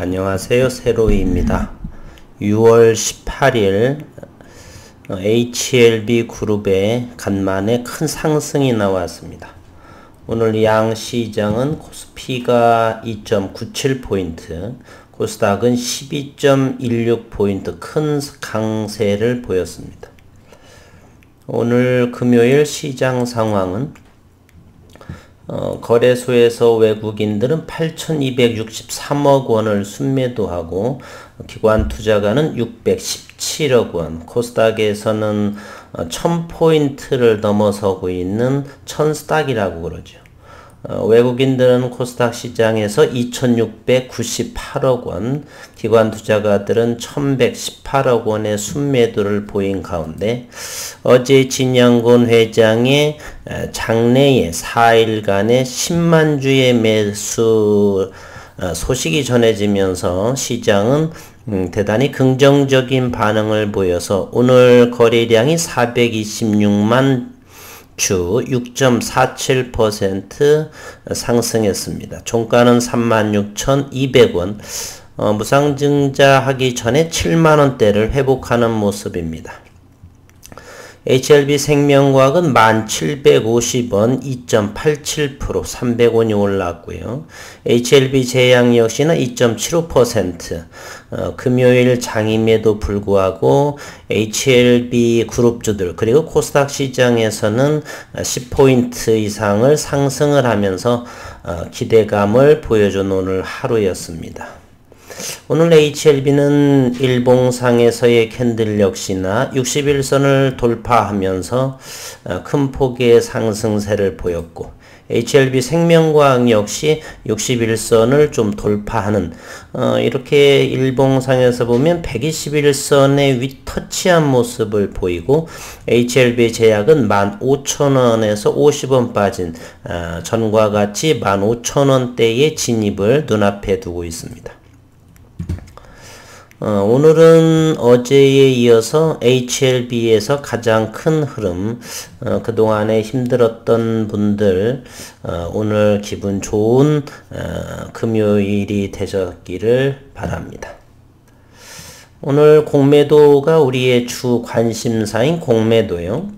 안녕하세요. 세로이입니다. 6월 18일 HLB 그룹의 간만에 큰 상승이 나왔습니다. 오늘 양 시장은 코스피가 2.97포인트, 코스닥은 12.16포인트 큰 강세를 보였습니다. 오늘 금요일 시장 상황은 거래소에서 외국인들은 8,263억 원을 순매도하고 기관 투자가는 617억 원, 코스닥에서는 1000포인트를 넘어서고 있는 천스닥이라고 그러죠. 외국인들은 코스닥 시장에서 2,698억 원, 기관 투자가들은 1,118억 원의 순매도를 보인 가운데 어제 진양곤 회장의 장내에 4일간의 10만 주의 매수 소식이 전해지면서 시장은 대단히 긍정적인 반응을 보여서 오늘 거래량이 426만 주 6.47% 상승했습니다. 종가는 36,200원, 무상증자 하기 전에 7만원대를 회복하는 모습입니다. HLB 생명과학은 1,750원 2.87% 300원이 올랐고요. HLB 제약 역시나 2.75%, 금요일 장임에도 불구하고 HLB 그룹주들 그리고 코스닥 시장에서는 10포인트 이상을 상승을 하면서 기대감을 보여준 오늘 하루였습니다. 오늘 HLB는 일봉상에서의 캔들 역시나 61선을 돌파하면서 큰 폭의 상승세를 보였고, HLB 생명과학 역시 61선을 좀 돌파하는, 이렇게 일봉상에서 보면 121선의 윗터치한 모습을 보이고, HLB 제약은 15,000원에서 50원 빠진 전과 같이 15,000원대의 진입을 눈앞에 두고 있습니다. 오늘은 어제에 이어서 HLB에서 가장 큰 흐름, 그동안에 힘들었던 분들 오늘 기분 좋은 금요일이 되셨기를 바랍니다. 오늘 공매도가 우리의 주 관심사인 공매도요.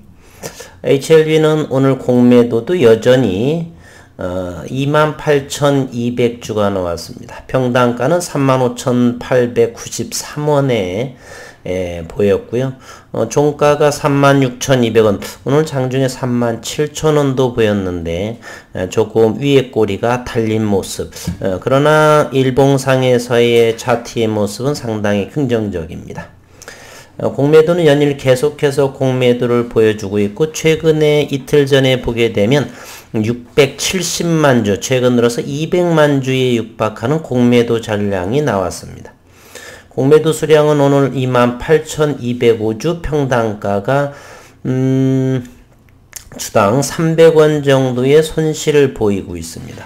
HLB는 오늘 공매도도 여전히 28,200주가 나왔습니다. 평당가는 35,893원에 보였고요. 종가가 36,200원, 오늘 장중에 37,000원도 보였는데 조금 위에 꼬리가 달린 모습, 그러나 일봉상에서의 차트의 모습은 상당히 긍정적입니다. 공매도는 연일 계속해서 공매도를 보여주고 있고, 최근에 이틀 전에 보게 되면 670만 주, 최근 들어서 200만 주에 육박하는 공매도 잔량이 나왔습니다. 공매도 수량은 오늘 28,205주, 평당가가 주당 300원 정도의 손실을 보이고 있습니다.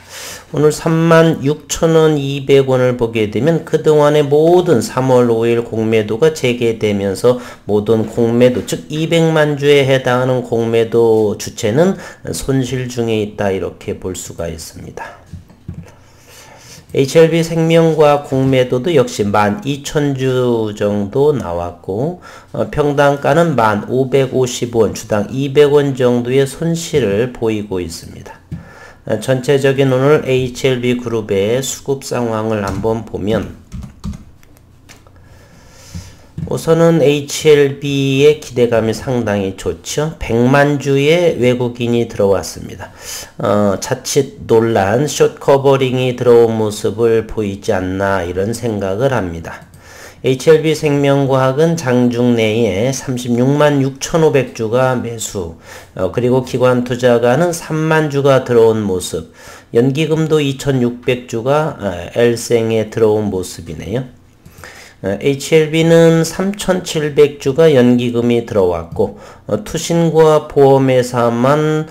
오늘 36,200원을 보게 되면 그동안의 모든 3월 5일 공매도가 재개되면서 모든 공매도, 즉 200만 주에 해당하는 공매도 주체는 손실 중에 있다, 이렇게 볼 수가 있습니다. HLB 생명과학 공매도도 역시 12,000주 정도 나왔고, 평당가는 1,550원, 주당 200원 정도의 손실을 보이고 있습니다. 전체적인 오늘 HLB 그룹의 수급 상황을 한번 보면, 우선은 HLB의 기대감이 상당히 좋죠. 100만 주의 외국인이 들어왔습니다. 자칫 논란, 숏 커버링이 들어온 모습을 보이지 않나, 이런 생각을 합니다. HLB 생명과학은 장중 내에 36만 6,500주가 매수, 그리고 기관 투자가는 3만 주가 들어온 모습, 연기금도 2,600주가 L생에 들어온 모습이네요. HLB는 3,700주가 연기금이 들어왔고, 투신과 보험사만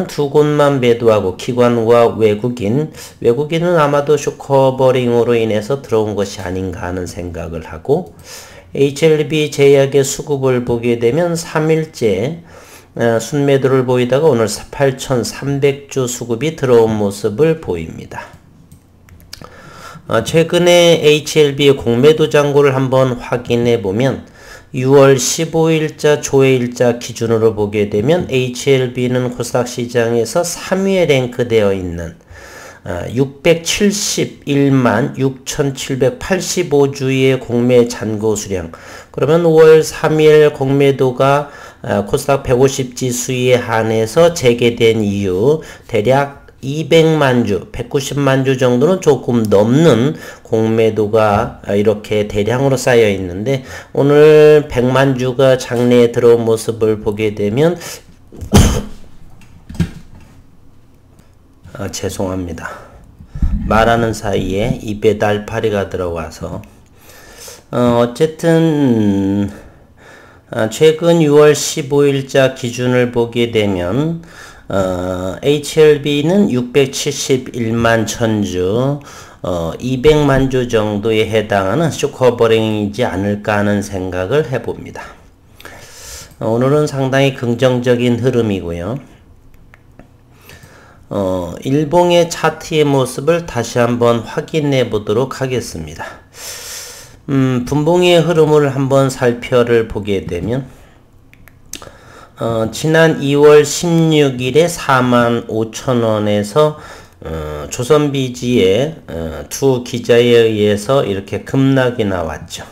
두 곳만 매도하고 기관과 외국인은 아마도 숏커버링으로 인해서 들어온 것이 아닌가 하는 생각을 하고, HLB 제약의 수급을 보게 되면 3일째 순매도를 보이다가 오늘 8,300주 수급이 들어온 모습을 보입니다. 최근에 HLB의 공매도 잔고를 한번 확인해 보면 6월 15일자 조회일자 기준으로 보게 되면 HLB는 코스닥 시장에서 3위에 랭크되어 있는 671만 6,785주의 공매 잔고 수량. 그러면 5월 3일 공매도가 코스닥 150 지수에 한해서 재개된 이후 대략 200만 주, 190만 주 정도는 조금 넘는 공매도가 이렇게 대량으로 쌓여 있는데, 오늘 100만 주가 장내에 들어온 모습을 보게 되면 죄송합니다. 말하는 사이에 입에 날파리가 들어와서 어쨌든 최근 6월 15일자 기준을 보게 되면 HLB는 671만 천주, 200만 주 정도에 해당하는 숏커버링이지 않을까 하는 생각을 해봅니다. 오늘은 상당히 긍정적인 흐름이고요. 일봉의 차트의 모습을 다시 한번 확인해 보도록 하겠습니다. 분봉의 흐름을 한번 살펴를 보게 되면 지난 2월 16일에 45,000원에서 조선비지의 두 기자에 의해서 이렇게 급락이 나왔죠.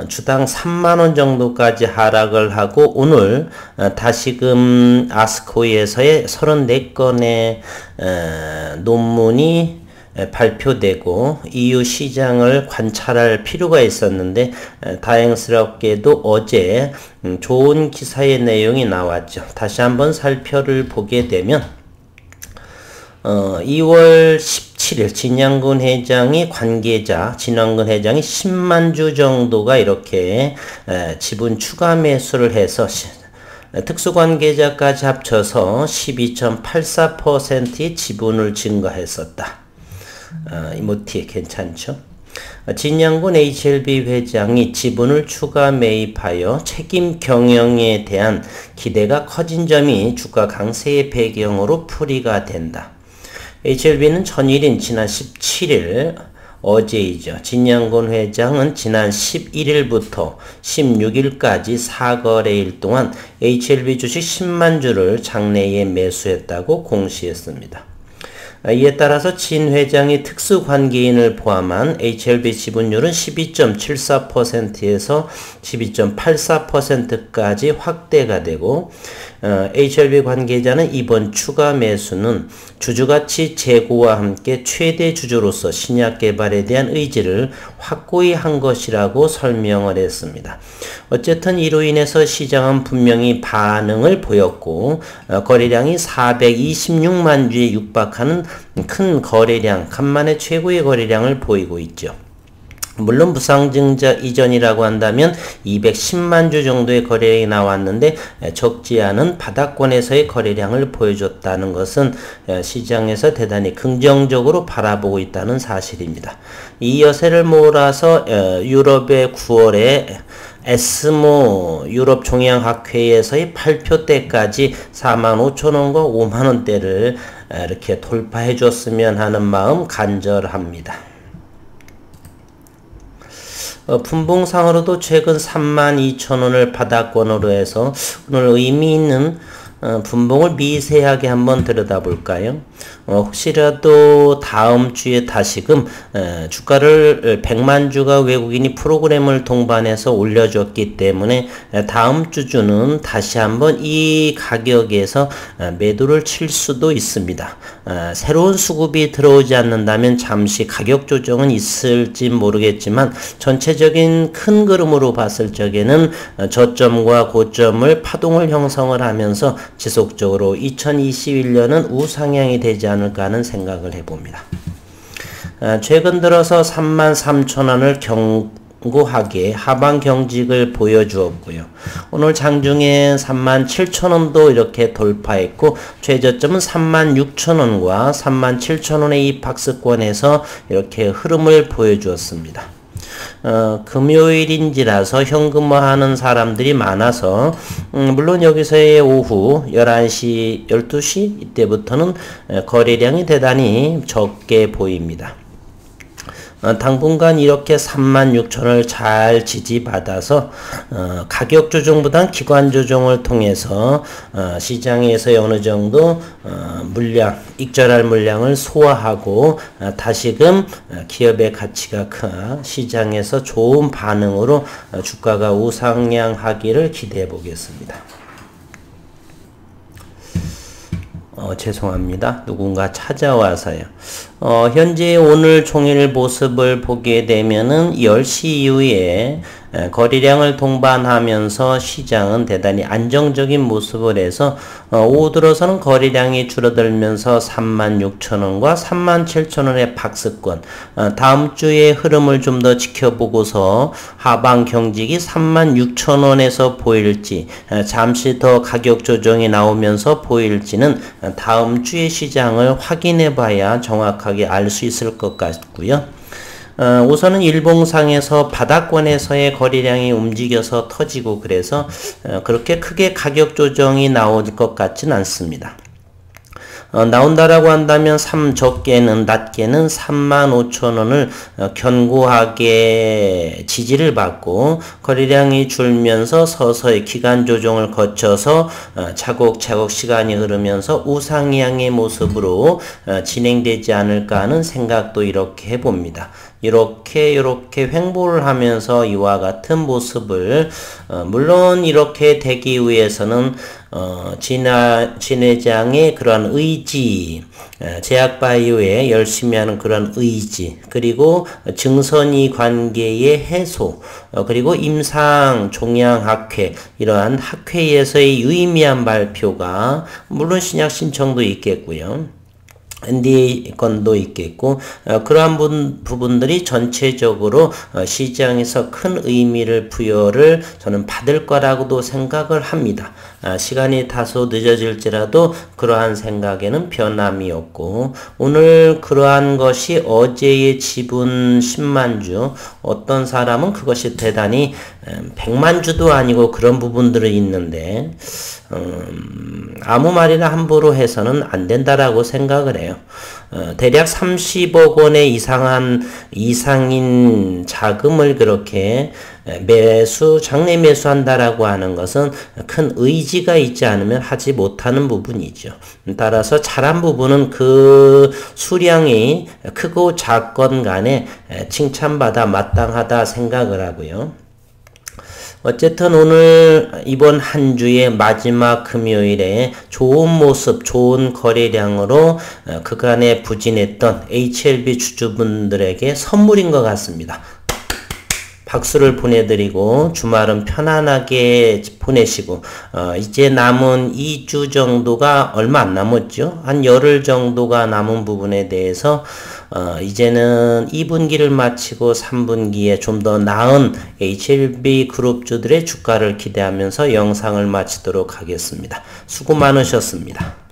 주당 3만원 정도까지 하락을 하고, 오늘 다시금 아스코에서의 34건의 논문이 발표되고 이후 시장을 관찰할 필요가 있었는데, 다행스럽게도 어제 좋은 기사의 내용이 나왔죠. 다시 한번 살펴를 보게 되면 2월 17일 진양근 회장이 진양근 회장이 10만 주 정도가 이렇게 지분 추가 매수를 해서 특수관계자까지 합쳐서 12.84%의 지분을 증가했었다. 이모티 괜찮죠? 진양근 HLB 회장이 지분을 추가 매입하여 책임 경영에 대한 기대가 커진 점이 주가 강세의 배경으로 풀이가 된다. HLB는 전일인 지난 17일, 어제이죠. 진양근 회장은 지난 11일부터 16일까지 4거래일 동안 HLB 주식 10만 주를 장내에 매수했다고 공시했습니다. 이에 따라서 진 회장이 특수관계인을 포함한 HLB 지분율은 12.74%에서 12.84%까지 확대가 되고, HLB 관계자는 이번 추가 매수는 주주가치 제고와 함께 최대 주주로서 신약 개발에 대한 의지를 확고히 한 것이라고 설명을 했습니다. 어쨌든 이로 인해서 시장은 분명히 반응을 보였고, 거래량이 426만 주에 육박하는 큰 거래량, 간만에 최고의 거래량을 보이고 있죠. 물론 무상증자 이전이라고 한다면 210만 주 정도의 거래량이 나왔는데, 적지 않은 바닥권에서의 거래량을 보여줬다는 것은 시장에서 대단히 긍정적으로 바라보고 있다는 사실입니다. 이 여세를 몰아서 유럽의 9월에 에스모 유럽 종양학회에서의 발표 때까지 45,000원과 5만원대를 이렇게 돌파해 줬으면 하는 마음 간절합니다. 분봉상으로도 최근 32,000원을 바닥권으로 해서 오늘 의미 있는 분봉을 미세하게 한번 들여다볼까요? 혹시라도 다음 주에 다시금 주가를 100만 주가 외국인이 프로그램을 동반해서 올려줬기 때문에 다음 주는 다시 한번 이 가격에서 매도를 칠 수도 있습니다. 새로운 수급이 들어오지 않는다면 잠시 가격 조정은 있을지 모르겠지만, 전체적인 큰 그림으로 봤을 적에는 저점과 고점을 파동을 형성을 하면서 지속적으로 2021년은 우상향이 되지 않을까 하는 생각을 해봅니다. 최근 들어서 33,000원을 견고하게 하방 경직을 보여주었고요. 오늘 장중에 37,000원도 이렇게 돌파했고, 최저점은 36,000원과 37,000원의 이 박스권에서 이렇게 흐름을 보여주었습니다. 금요일인지라서 현금화하는 사람들이 많아서 물론 여기서의 오후 11시, 12시 이때부터는 거래량이 대단히 적게 보입니다. 당분간 이렇게 36,000원을 잘 지지받아서 가격 조정보단 기관 조정을 통해서 시장에서의 어느 정도 물량, 익절할 물량을 소화하고 다시금 기업의 가치가 시장에서 좋은 반응으로 주가가 우상향하기를 기대해 보겠습니다. 죄송합니다. 누군가 찾아와서요. 현재 오늘 종일 모습을 보게 되면은 10시 이후에 거래량을 동반하면서 시장은 대단히 안정적인 모습을 해서 오후 들어서는 거래량이 줄어들면서 36,000원과 37,000원의 박스권, 다음 주의 흐름을 좀 더 지켜보고서 하방 경직이 36,000원에서 보일지, 잠시 더 가격 조정이 나오면서 보일지는 다음 주의 시장을 확인해 봐야 정확하게 알 수 있을 것 같고요. 우선은 일봉상에서 바닥권에서의 거래량이 움직여서 터지고 그래서 그렇게 크게 가격 조정이 나올 것 같지는 않습니다. 나온다라고 한다면 적게는 낮게는 35,000원을 견고하게 지지를 받고 거래량이 줄면서 서서히 기간 조정을 거쳐서 차곡차곡 시간이 흐르면서 우상향의 모습으로 진행되지 않을까 하는 생각도 이렇게 해봅니다. 이렇게 횡보를 하면서 이와 같은 모습을 물론 이렇게 되기 위해서는 진회장의 그러한 의지, 제약바이오에 열심히 하는 그런 의지, 그리고 증선이 관계의 해소, 그리고 임상 종양학회, 이러한 학회에서의 유의미한 발표가 물론 신약 신청도 있겠고요. NDA 건도 있겠고 그러한 부분들이 전체적으로 시장에서 큰 의미를 부여를 저는 받을 거라고도 생각을 합니다. 시간이 다소 늦어질지라도 그러한 생각에는 변함이 없고 오늘 그러한 것이 어제의 지분 10만 주 어떤 사람은 그것이 대단히 100만 주도 아니고 그런 부분들이 있는데 아무 말이나 함부로 해서는 안 된다라고 생각을 해요. 대략 30억 원의 이상인 자금을 그렇게 장내 매수한다라고 하는 것은 큰 의지가 있지 않으면 하지 못하는 부분이죠. 따라서 잘한 부분은 그 수량이 크고 작건 간에 칭찬받아 마땅하다 생각을 하고요. 어쨌든 오늘 이번 한 주의 마지막 금요일에 좋은 모습, 좋은 거래량으로 그간에 부진했던 HLB 주주분들에게 선물인 것 같습니다. 박수를 보내드리고 주말은 편안하게 보내시고 이제 남은 2주 정도가 얼마 안 남았죠. 한 열흘 정도가 남은 부분에 대해서 이제는 2분기를 마치고 3분기에 좀 더 나은 HLB 그룹주들의 주가를 기대하면서 영상을 마치도록 하겠습니다. 수고 많으셨습니다.